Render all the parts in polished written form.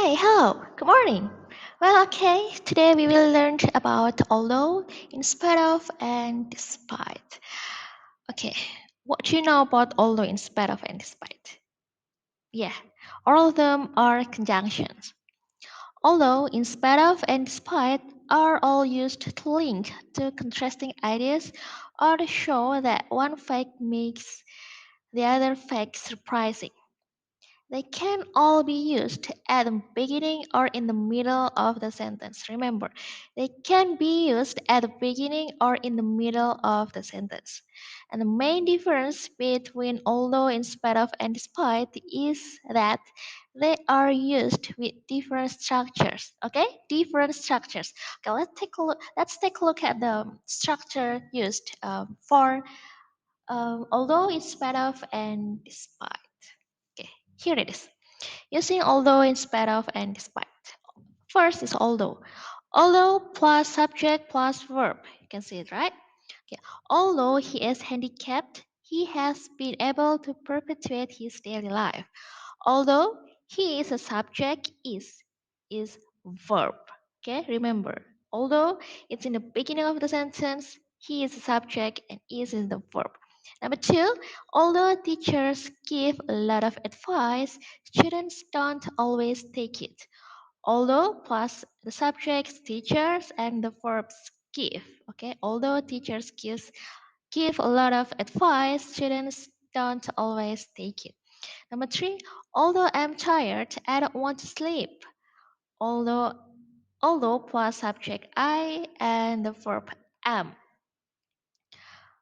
Hey, hello, good morning. Today we will learn about although, in spite of, and despite. Okay, what do you know about although, in spite of, and despite? Yeah, all of them are conjunctions. Although, in spite of, and despite are all used to link two contrasting ideas or to show that one fact makes the other fact surprising. They can all be used at the beginning or in the middle of the sentence. Remember, they can be used at the beginning or in the middle of the sentence. And the main difference between although, in spite of, and despite is that they are used with different structures. Okay, different structures. Okay, let's take a look at the structure used for although, in spite of, and despite. Okay, here it is. Using although, in spite of, and despite. First is although. Although plus subject plus verb. You can see it, right? Okay. Although he is handicapped, he has been able to perpetuate his daily life. Although he is a subject, is verb. Okay, remember. Although it's in the beginning of the sentence, he is a subject and is in the verb. Number two, although teachers give a lot of advice, students don't always take it. Although plus the subjects, teachers, and the verbs give. Okay, although teachers give a lot of advice, students don't always take it. Number three, although I'm tired, I don't want to sleep. Although although plus subject I and the verb am.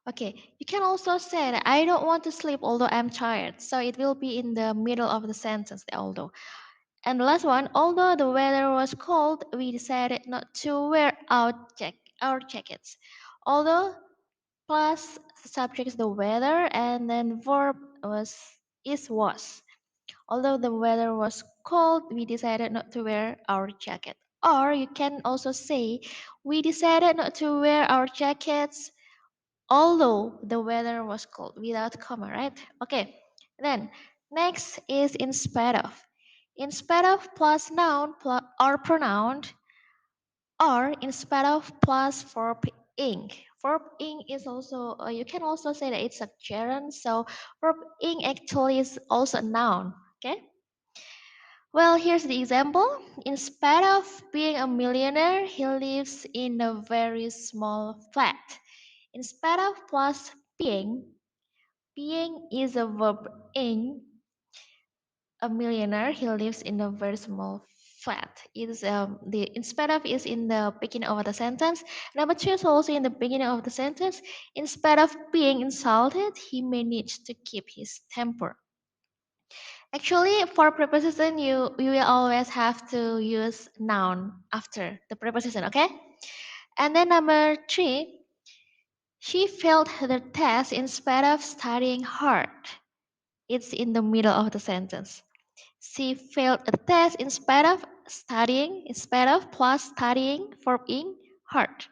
Okay, you can also say that I don't want to sleep although I'm tired. So it will be in the middle of the sentence, the although. And the last one, although the weather was cold, we decided not to wear our jackets. Although plus subject is the weather and then verb was. Although the weather was cold, we decided not to wear our jacket. Or you can also say, we decided not to wear our jackets although the weather was cold without comma, right? Okay, then next is in spite of. In spite of plus noun plus or pronoun or in spite of plus verb ing. Verb ing is also, you can also say that it's a gerund, so verb ing actually is also a noun, okay? Well, here's the example. In spite of being a millionaire, he lives in a very small flat. In spite of plus being is a verb in a millionaire. He lives in a very small flat. Is the instead of is in the beginning of the sentence. Number two is also in the beginning of the sentence. Instead of being insulted, he managed to keep his temper. Actually, for preposition, you will always have to use noun after the preposition. Okay. And then number three, she failed the test in spite of studying hard. It's in the middle of the sentence. She failed a test in spite of plus studying for being hard.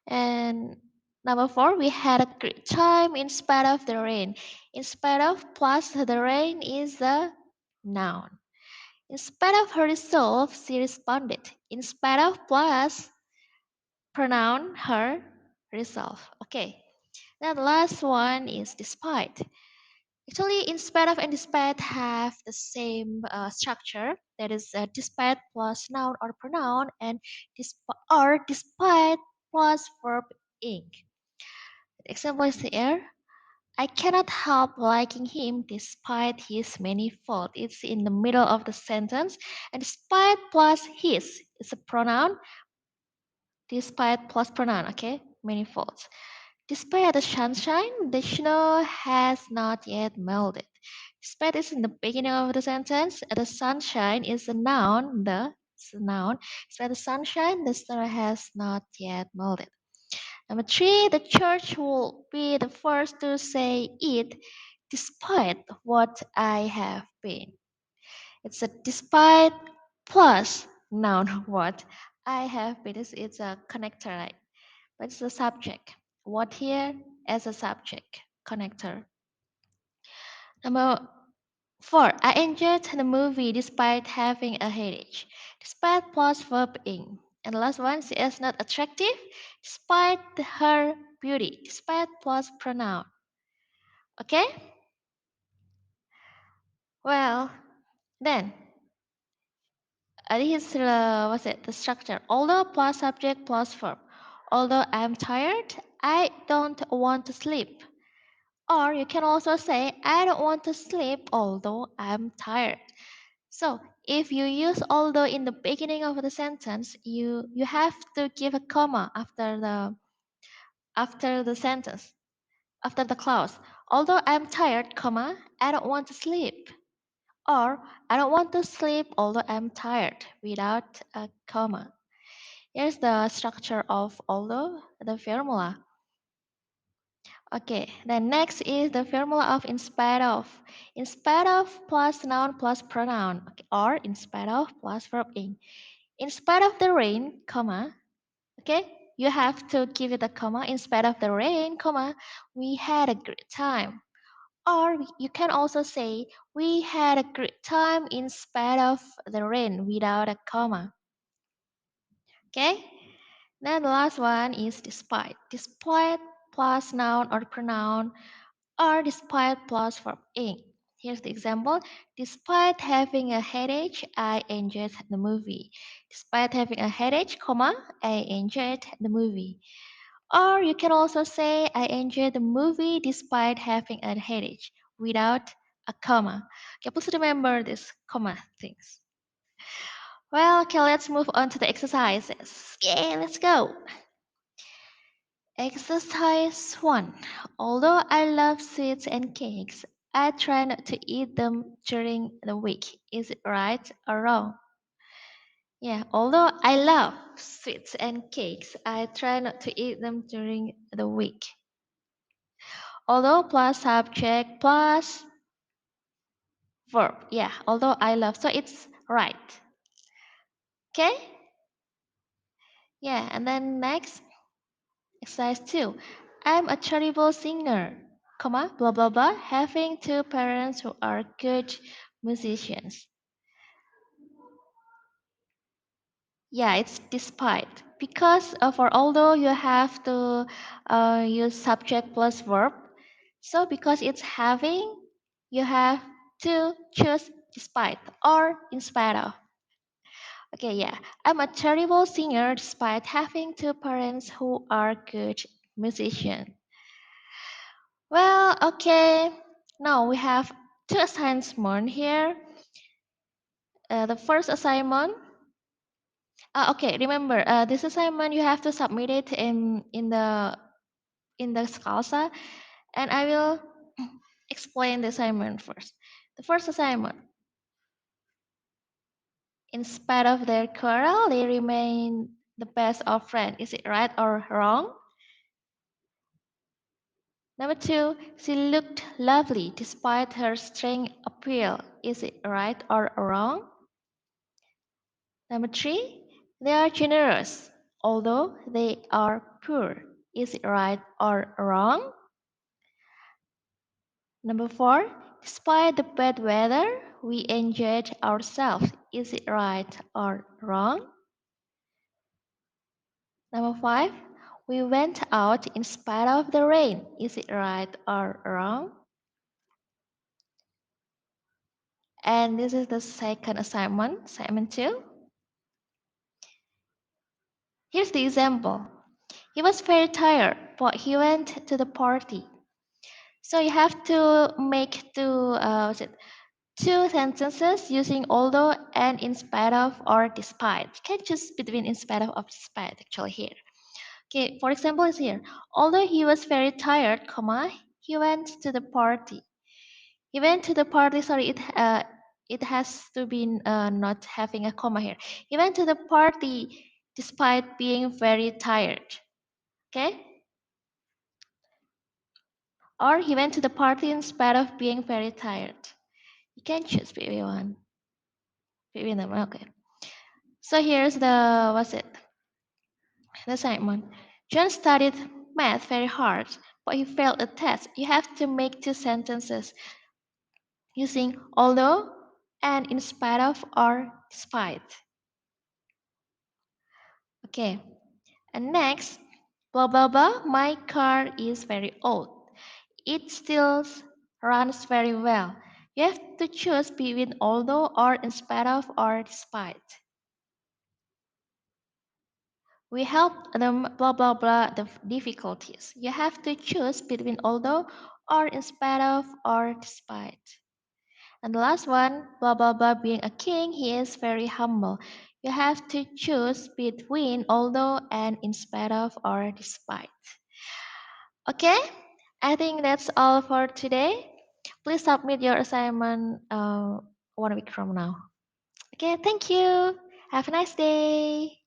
And number four, we had a great time in spite of the rain. In spite of plus the rain is the noun. In spite of her resolve, she responded. In spite of plus pronoun her resolve. Okay. Then the last one is despite. Actually, in spite of and despite have the same structure. That is, despite plus noun or pronoun, and despite plus verb ing. The example is here. I cannot help liking him despite his many faults. It's in the middle of the sentence, and despite plus his is a pronoun. Despite plus pronoun, okay, many faults. Despite the sunshine, the snow has not yet melted. Despite is in the beginning of the sentence. The sunshine is a noun. It's a noun. Despite the sunshine, the snow has not yet melted. Number three, the church will be the first to say it, despite what I have been. It's a despite plus noun what I have been. It's a connector, right? But it's a subject. What here as a subject connector. Number 4. I enjoyed the movie despite having a headache. Despite plus verb ing. And the last one, she is not attractive despite her beauty. Despite plus pronoun. Okay? Well, then this is what's it? The structure. Although plus subject plus verb. Although I'm tired, I don't want to sleep. Or you can also say I don't want to sleep although I'm tired. So if you use although in the beginning of the sentence, you have to give a comma after the sentence, after the clause. Although I'm tired, comma, I don't want to sleep. Or I don't want to sleep although I'm tired without a comma. Here's the structure of although, the formula. Okay, then next is the formula of in spite of. In spite of plus noun plus pronoun, okay, or in spite of plus verb in. In spite of the rain, comma, okay, you have to give it a comma. In spite of the rain, comma, we had a great time. Or you can also say we had a great time in spite of the rain without a comma. Okay? Then the last one is despite. Despite plus noun or pronoun or despite plus verb ing. Here's the example. Despite having a headache, I enjoyed the movie. Despite having a headache, comma, I enjoyed the movie. Or you can also say I enjoyed the movie despite having a headache without a comma. Okay, please remember this comma things. Well, okay, let's move on to the exercises. Okay, let's go. Exercise 1. Although I love sweets and cakes, I try not to eat them during the week. Is it right or wrong? Yeah, although I love sweets and cakes, I try not to eat them during the week. Although plus subject plus verb. Yeah, although I love. So it's right. Okay? Yeah, and then next, exercise 2. I'm a terrible singer, comma, blah blah blah, having two parents who are good musicians. Yeah, it's despite. Because for although you have to use subject plus verb, so because it's having, you have to choose despite or in spite of. Okay, yeah. I'm a terrible singer despite having two parents who are good musicians. Well, okay. Now we have two assignments here. The first assignment. Okay, remember this assignment you have to submit it in the Scalsa, and I will explain the assignment first. The first assignment. In spite of their quarrel, they remain the best of friends. Is it right or wrong? Number 2, she looked lovely despite her strange appeal. Is it right or wrong? Number 3, they are generous, although they are poor. Is it right or wrong? Number 4, despite the bad weather, we enjoyed ourselves. Is it right or wrong? Number 5, we went out in spite of the rain. Is it right or wrong? And this is the second assignment, assignment 2. Here's the example. He was very tired, but he went to the party. So you have to make two sentences using although and in spite of or despite. You can choose between in spite of or despite actually here. Okay, for example is here. Although he was very tired, comma, he went to the party. He went to the party. Sorry, it has to be not having a comma here. He went to the party despite being very tired. Okay? Or he went to the party in spite of being very tired. You can choose between one. Between them. Okay. So here's what's it? The assignment. John studied math very hard, but he failed a test. You have to make two sentences using although and in spite of or despite. Okay, and next, blah blah blah, my car is very old. It still runs very well. You have to choose between although or in spite of or despite. We help them blah blah blah the difficulties. You have to choose between although or in spite of or despite. And the last one, blah blah blah being a king, he is very humble. You have to choose between although and in spite of or despite. Okay, I think that's all for today. Please submit your assignment 1 week from now. Okay, thank you. Have a nice day.